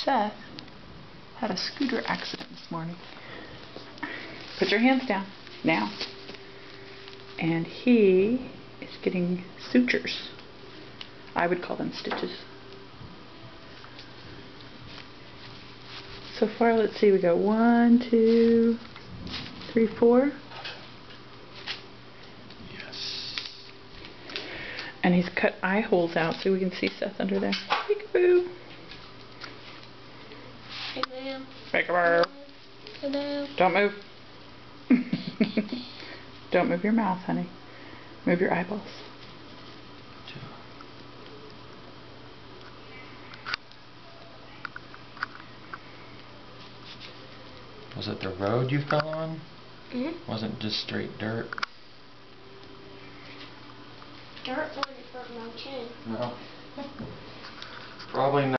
Seth had a scooter accident this morning. Put your hands down now. And he is getting sutures. I would call them stitches. So far, let's see, we got 1, 2, 3, 4. Yes. And he's cut eye holes out so we can see Seth under there. Peekaboo. Hello. Peekaboo. Hello. Don't move. Don't move your mouth, honey. Move your eyeballs. Was it the road you fell on? Mm-hmm. Wasn't just straight dirt? Dirt wouldn't hurt my chin. No. Probably not.